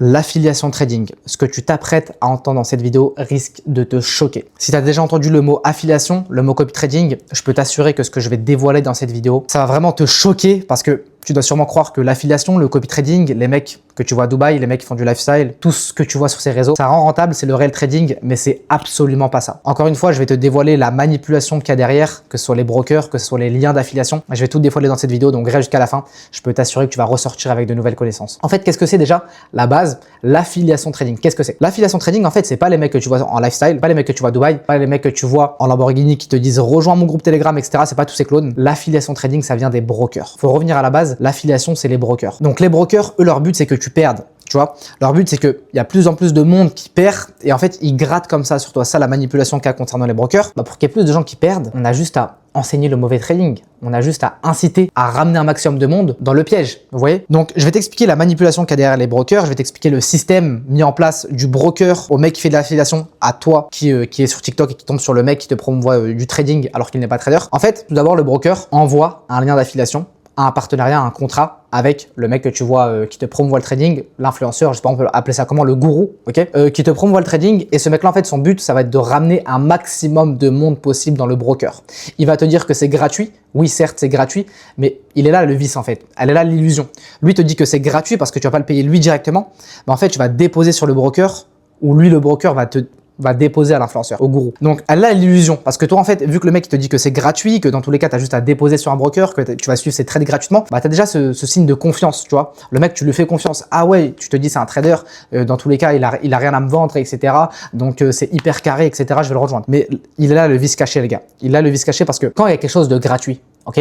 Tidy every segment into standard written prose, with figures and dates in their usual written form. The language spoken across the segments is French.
L'affiliation trading, ce que tu t'apprêtes à entendre dans cette vidéo risque de te choquer. Si tu as déjà entendu le mot affiliation, le mot copy trading, je peux t'assurer que ce que je vais te dévoiler dans cette vidéo, ça va vraiment te choquer parce que tu dois sûrement croire que l'affiliation, le copy trading, les mecs que tu vois à Dubaï, les mecs qui font du lifestyle, tout ce que tu vois sur ces réseaux, ça rend rentable, c'est le réel trading, mais c'est absolument pas ça. Encore une fois, je vais te dévoiler la manipulation qu'il y a derrière, que ce soit les brokers, que ce soit les liens d'affiliation. Je vais tout dévoiler dans cette vidéo, donc reste jusqu'à la fin. Je peux t'assurer que tu vas ressortir avec de nouvelles connaissances. En fait, qu'est-ce que c'est déjà la base? L'affiliation trading. Qu'est-ce que c'est? L'affiliation trading, en fait, c'est pas les mecs que tu vois en lifestyle, pas les mecs que tu vois à Dubaï, pas les mecs que tu vois en Lamborghini qui te disent rejoins mon groupe Telegram, etc. C'est pas tous ces clones. L'affiliation trading, ça vient des brokers. Faut revenir à la base. L'affiliation, c'est les brokers. Donc les brokers, eux, leur but, c'est que tu perdes. Tu vois, leur but, c'est qu'il y a plus en plus de monde qui perd et en fait, ils grattent comme ça sur toi. Ça, la manipulation qu'il y a concernant les brokers, pour qu'il y ait plus de gens qui perdent, on a juste à enseigner le mauvais trading. On a juste à inciter à ramener un maximum de monde dans le piège. Vous voyez? Donc, je vais t'expliquer la manipulation qu'il y a derrière les brokers. Je vais t'expliquer le système mis en place du broker au mec qui fait de l'affiliation à toi qui est sur TikTok et qui tombe sur le mec qui te promouvoit du trading alors qu'il n'est pas trader. En fait, tout d'abord, le broker envoie un lien d'affiliation, un partenariat, un contrat avec le mec que tu vois qui te promouvoit le trading, l'influenceur, je sais pas, on peut appeler ça comment, le gourou, ok, qui te promouvoit le trading. Et ce mec-là, en fait, son but, ça va être de ramener un maximum de monde possible dans le broker. Il va te dire que c'est gratuit. Oui, certes, c'est gratuit, mais il est là le vice en fait. Elle est là l'illusion. Lui te dit que c'est gratuit parce que tu vas pas le payer lui directement. Mais en fait, tu vas déposer sur le broker ou lui, le broker, va déposer à l'influenceur, au gourou. Donc, elle a l'illusion. Parce que toi, en fait, vu que le mec il te dit que c'est gratuit, que dans tous les cas, tu as juste à déposer sur un broker, que tu vas suivre ses trades gratuitement, tu as déjà ce signe de confiance, tu vois. Le mec, tu lui fais confiance. Ah ouais, tu te dis c'est un trader, dans tous les cas, il a rien à me vendre, etc. Donc, c'est hyper carré, etc. Je vais le rejoindre. Mais il est là le vice caché, les gars. Il a le vice caché parce que quand il y a quelque chose de gratuit, ok,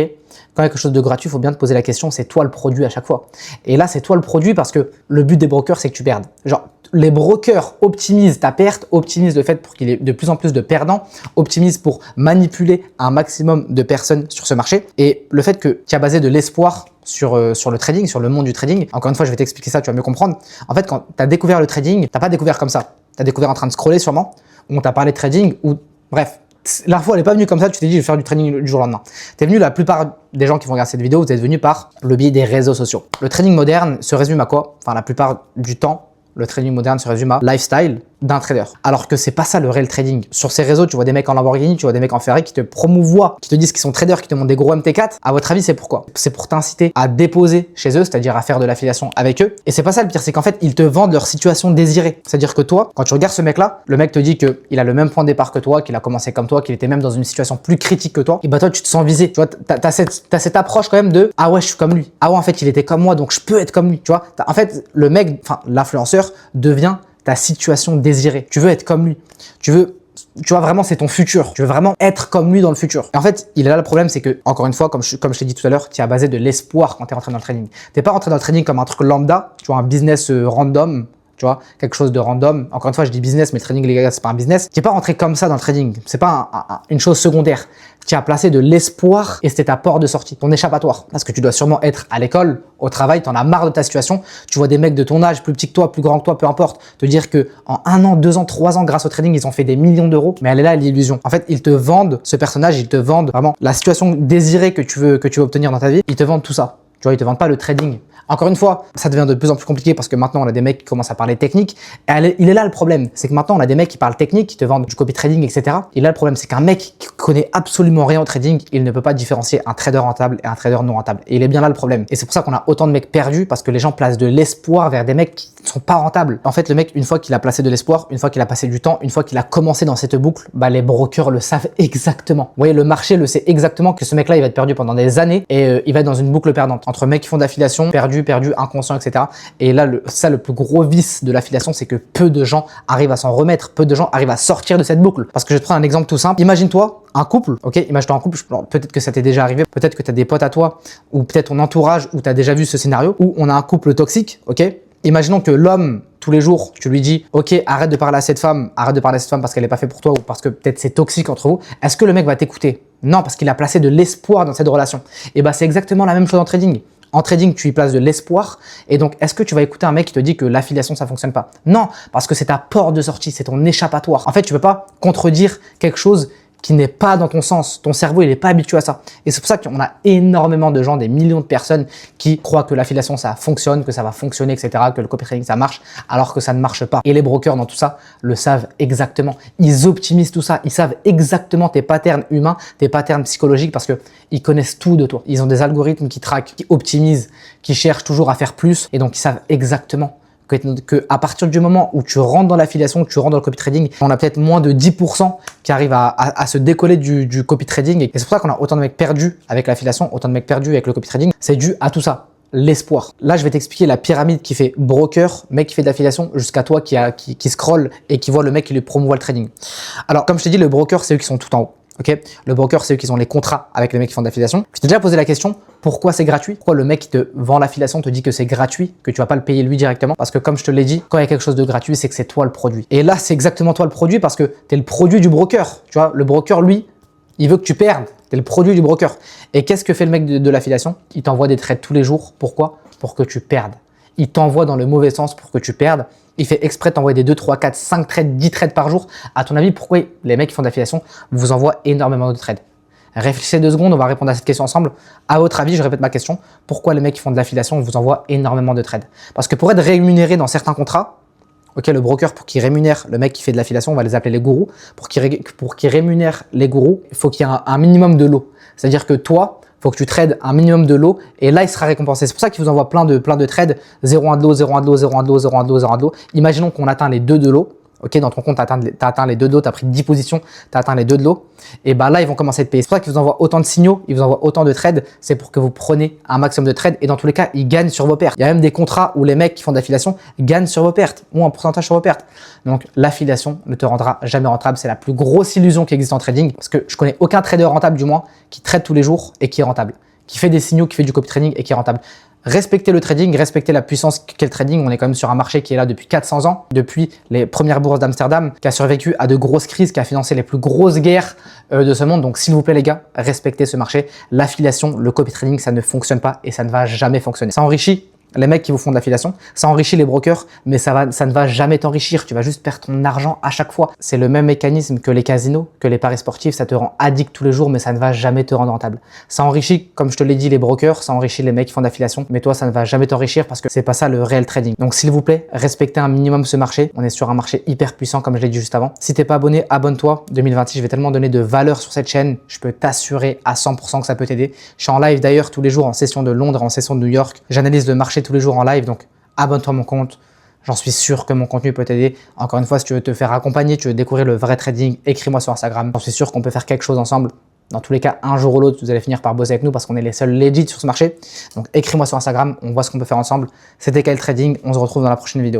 quand il y a quelque chose de gratuit, il faut bien te poser la question, c'est toi le produit à chaque fois. Et là, c'est toi le produit parce que le but des brokers, c'est que tu perdes. Genre, les brokers optimisent ta perte, optimisent le fait pour qu'il y ait de plus en plus de perdants, optimisent pour manipuler un maximum de personnes sur ce marché. Et le fait que tu as basé de l'espoir sur le trading, sur le monde du trading, encore une fois, je vais t'expliquer ça, tu vas mieux comprendre. En fait, quand tu as découvert le trading, tu n'as pas découvert comme ça. Tu as découvert en train de scroller sûrement, où on t'a parlé de trading, ou bref. L'info, elle n'est pas venue comme ça, tu t'es dit, je vais faire du trading du jour au lendemain. Tu es venu, la plupart des gens qui vont regarder cette vidéo, vous êtes venus par le biais des réseaux sociaux. Le trading moderne se résume à quoi? Enfin, la plupart du temps, le trading moderne se résume à lifestyle d'un trader. Alors que c'est pas ça le réel trading. Sur ces réseaux, tu vois des mecs en Lamborghini, tu vois des mecs en Ferrari qui te promouvoient, qui te disent qu'ils sont traders, qui te montrent des gros MT4. À votre avis, c'est pourquoi? C'est pour t'inciter à déposer chez eux, c'est-à-dire à faire de l'affiliation avec eux. Et c'est pas ça le pire, c'est qu'en fait, ils te vendent leur situation désirée. C'est-à-dire que toi, quand tu regardes ce mec-là, le mec te dit qu'il a le même point de départ que toi, qu'il a commencé comme toi, qu'il était même dans une situation plus critique que toi. Et bah toi, tu te sens visé. Tu vois, t'as cette approche quand même de ah ouais, je suis comme lui. Ah ouais, en fait, il était comme moi, donc je peux être comme lui. Tu vois, en fait, le mec, enfin l'influenceur devient ta situation désirée. Tu veux être comme lui. Tu vois vraiment, c'est ton futur. Tu veux vraiment être comme lui dans le futur. Et en fait, il est là le problème, c'est que, encore une fois, comme je t'ai dit tout à l'heure, tu as basé de l'espoir quand tu es rentré dans le trading. Tu n'es pas rentré dans le trading comme un truc lambda, tu vois, un business random, tu vois, quelque chose de random. Encore une fois, je dis business, mais le trading, les gars, c'est pas un business. Tu n'es pas rentré comme ça dans le trading. C'est pas une chose secondaire. Tu as placé de l'espoir et c'était ta porte de sortie, ton échappatoire. Parce que tu dois sûrement être à l'école, au travail, tu en as marre de ta situation. Tu vois des mecs de ton âge, plus petits que toi, plus grands que toi, peu importe, te dire que en 1 an, 2 ans, 3 ans, grâce au trading, ils ont fait des millions d'euros. Mais elle est là, l'illusion. En fait, ils te vendent ce personnage, ils te vendent vraiment la situation désirée que tu veux obtenir dans ta vie. Ils te vendent tout ça. Tu vois, ils te vendent pas le trading. Encore une fois, ça devient de plus en plus compliqué parce que maintenant, on a des mecs qui commencent à parler technique. Et il est là le problème. C'est que maintenant, on a des mecs qui parlent technique, qui te vendent du copy trading, etc. Et là, le problème, c'est qu'un mec qui connaît absolument rien au trading, il ne peut pas différencier un trader rentable et un trader non rentable. Et il est bien là le problème. Et c'est pour ça qu'on a autant de mecs perdus parce que les gens placent de l'espoir vers des mecs qui ne sont pas rentables. En fait, le mec, une fois qu'il a placé de l'espoir, une fois qu'il a passé du temps, une fois qu'il a commencé dans cette boucle, bah, les brokers le savent exactement. Vous voyez, le marché le sait exactement que ce mec-là, il va être perdu pendant des années et il va être dans une boucle perdante. Entre mecs qui font d'affiliation, perdu, inconscient, etc. Et là, le plus gros vice de l'affiliation, c'est que peu de gens arrivent à s'en remettre, peu de gens arrivent à sortir de cette boucle. Parce que je vais te prendre un exemple tout simple. Imagine-toi un couple, ok? Imagine-toi un couple, peut-être que ça t'est déjà arrivé, peut-être que tu as des potes à toi, ou peut-être ton entourage, où tu as déjà vu ce scénario, où on a un couple toxique, ok? Imaginons que l'homme, tous les jours, tu lui dis, ok, arrête de parler à cette femme parce qu'elle n'est pas faite pour toi, ou parce que peut-être c'est toxique entre vous. Est-ce que le mec va t'écouter? Non, parce qu'il a placé de l'espoir dans cette relation. Et bah, c'est exactement la même chose en trading. En trading, tu y places de l'espoir. Et donc, est-ce que tu vas écouter un mec qui te dit que l'affiliation, ça fonctionne pas? Non, parce que c'est ta porte de sortie, c'est ton échappatoire. En fait, tu peux pas contredire quelque chose qui n'est pas dans ton sens. Ton cerveau, il n'est pas habitué à ça. Et c'est pour ça qu'on a énormément de gens, des millions de personnes qui croient que l'affiliation, ça fonctionne, que ça va fonctionner, etc., que le copy-trading, ça marche, alors que ça ne marche pas. Et les brokers dans tout ça le savent exactement. Ils optimisent tout ça. Ils savent exactement tes patterns humains, tes patterns psychologiques parce qu'ils connaissent tout de toi. Ils ont des algorithmes qui traquent, qui optimisent, qui cherchent toujours à faire plus. Et donc, ils savent exactement que à partir du moment où tu rentres dans l'affiliation, que tu rentres dans le copy trading, on a peut-être moins de 10% qui arrivent à se décoller du copy trading. Et c'est pour ça qu'on a autant de mecs perdus avec l'affiliation, autant de mecs perdus avec le copy trading. C'est dû à tout ça. L'espoir. Là, je vais t'expliquer la pyramide qui fait broker, mec qui fait de l'affiliation, jusqu'à toi qui scrolle et qui voit le mec qui lui promouvoit le trading. Alors, comme je t'ai dit, le broker, c'est eux qui sont tout en haut. Ok, le broker, c'est eux qui ont les contrats avec les mecs qui font de l'affiliation. Je t'ai déjà posé la question, pourquoi c'est gratuit? Pourquoi le mec qui te vend l'affiliation te dit que c'est gratuit, que tu vas pas le payer lui directement? Parce que comme je te l'ai dit, quand il y a quelque chose de gratuit, c'est que c'est toi le produit. Et là, c'est exactement toi le produit parce que tu es le produit du broker. Tu vois, le broker, lui, il veut que tu perdes. Tu es le produit du broker. Et qu'est-ce que fait le mec de l'affiliation? Il t'envoie des trades tous les jours. Pourquoi? Pour que tu perdes. Il t'envoie dans le mauvais sens pour que tu perdes. Il fait exprès de t'envoyer des 2, 3, 4, 5 trades, 10 trades par jour. À ton avis, pourquoi les mecs qui font de l'affiliation vous envoient énormément de trades? Réfléchissez 2 secondes, on va répondre à cette question ensemble. À votre avis, je répète ma question, pourquoi les mecs qui font de l'affiliation vous envoient énormément de trades? Parce que pour être rémunéré dans certains contrats, ok, le broker, pour qu'il rémunère le mec qui fait de l'affiliation, on va les appeler les gourous. Pour qu'il rémunère les gourous, il faut qu'il y ait un minimum de lot. C'est-à-dire que toi, il faut que tu trades un minimum de lot et là, il sera récompensé. C'est pour ça qu'il vous envoie plein de trades, 0,1 de lot, 0,1 de lot, 0,1 de lot, 0,1 de lot, 0,1 de lot. Imaginons qu'on atteint les 2 de lot. Ok, dans ton compte, tu as atteint les 2 de lot, tu as pris 10 positions, tu as atteint les 2 de lot. Et bah là, ils vont commencer à te payer. C'est pour ça qu'ils vous envoient autant de signaux, ils vous envoient autant de trades. C'est pour que vous preniez un maximum de trades. Et dans tous les cas, ils gagnent sur vos pertes. Il y a même des contrats où les mecs qui font de l'affiliation gagnent sur vos pertes ou un pourcentage sur vos pertes. Donc, l'affiliation ne te rendra jamais rentable. C'est la plus grosse illusion qui existe en trading parce que je connais aucun trader rentable, du moins, qui trade tous les jours et qui est rentable, qui fait des signaux, qui fait du copy trading et qui est rentable. Respectez le trading, respectez la puissance qu'est le trading. On est quand même sur un marché qui est là depuis 400 ans, depuis les premières bourses d'Amsterdam, qui a survécu à de grosses crises, qui a financé les plus grosses guerres de ce monde. Donc, s'il vous plaît, les gars, respectez ce marché. L'affiliation, le copy trading, ça ne fonctionne pas et ça ne va jamais fonctionner. Ça enrichit les mecs qui vous font de l'affiliation, ça enrichit les brokers, mais ça ne va jamais t'enrichir. Tu vas juste perdre ton argent à chaque fois. C'est le même mécanisme que les casinos, que les paris sportifs. Ça te rend addict tous les jours, mais ça ne va jamais te rendre rentable. Ça enrichit, comme je te l'ai dit, les brokers, ça enrichit les mecs qui font de l'affiliation, mais toi, ça ne va jamais t'enrichir parce que c'est pas ça le réel trading. Donc, s'il vous plaît, respectez un minimum ce marché. On est sur un marché hyper puissant, comme je l'ai dit juste avant. Si t'es pas abonné, abonne-toi. 2026, je vais tellement donner de valeur sur cette chaîne. Je peux t'assurer à 100% que ça peut t'aider. Je suis en live d'ailleurs tous les jours en session de Londres, en session de New York. J'analyse le marché tous les jours en live, donc abonne-toi à mon compte. J'en suis sûr que mon contenu peut t'aider. Encore une fois, si tu veux te faire accompagner, tu veux découvrir le vrai trading, écris-moi sur Instagram. J'en suis sûr qu'on peut faire quelque chose ensemble. Dans tous les cas, un jour ou l'autre, vous allez finir par bosser avec nous parce qu'on est les seuls legit sur ce marché. Donc écris-moi sur Instagram, on voit ce qu'on peut faire ensemble. C'était KL Trading, on se retrouve dans la prochaine vidéo.